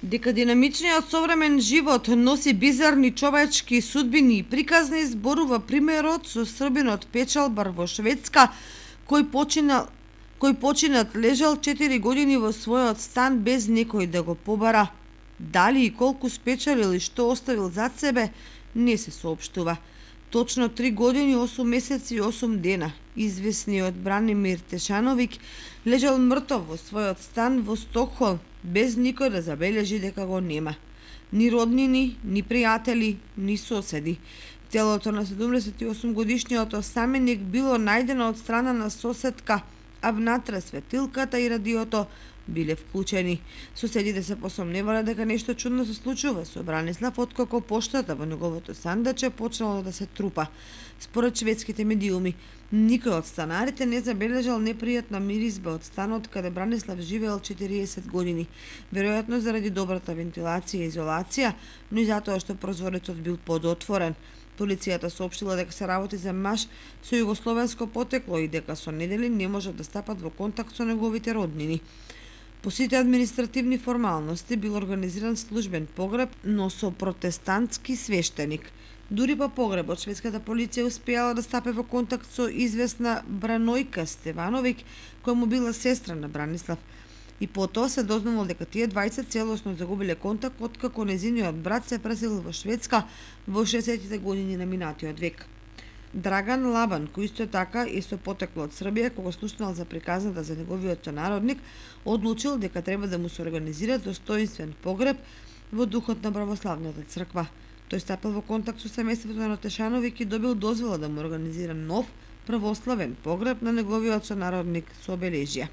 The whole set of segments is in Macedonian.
Дека динамичниот современ живот носи бизарни човечки судбини и приказни, зборува примерот со србинот печалбар во Шведска кој починат лежал 4 години во својот стан без некој да го побара. Дали и колку спечалил и што оставил зад себе, не се соопштува. Точно 3 години, 8 месеци и 8 дена, известниот Бранимир Тешановик лежал мртов во својот стан во Стокхолм, без никој да забележи дека го нема. Ни роднини, ни пријатели, ни соседи. Телото на 78 годишниот осаменик било најдено од страна на соседка, а внатре светилката и радиото биле вклучени. Соседите се посомневале дека нешто чудно се случува со Бранислав откако поштата во неговото сандаче почнало да се трупа. Според шведските медиуми, никој од станарите не забележал непријатна миризба од станот каде Бранислав живеел 40 години, веројатно заради добрата вентилација и изолација, но и затоа што прозорецот бил подотворен. Полицијата соопштила дека се работи за маж со југословенско потекло и дека со недели не можат да стапат во контакт со неговите роднини. По сите административни формалности бил организиран службен погреб, но со протестантски свештеник. Дури по погребот, шведската полиција успеала да стапе во контакт со известна Бранојка Стевановик, која му била сестра на Бранислав. И потоа се дознало дека тие двајца целосно загубиле контакт откако незиниот брат се преселил во Шведска во 60-тите години на минатиот век. Драган Лабан, кој исто така е со потекло од Србија, кога слушнал за приказната за неговиот сонародник, одлучил дека треба да му се организира достоинствен погреб во духот на православната црква. Тој стапил во контакт со семејството на Тешановик и добил дозвола да му организира нов православен погреб на неговиот сонародник со обележја.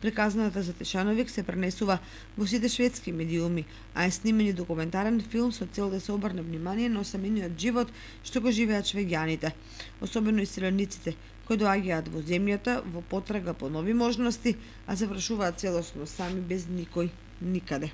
Приказната за Тешановик се пренесува во сите шведски медиуми, а е снимен и документарен филм со цел да се обрне внимание на осамениот живот што го живеат швеѓаните, особено иселениците, кои доаѓаат во земјата во потрага по нови можности, а завршуваат целосно сами без никој никаде.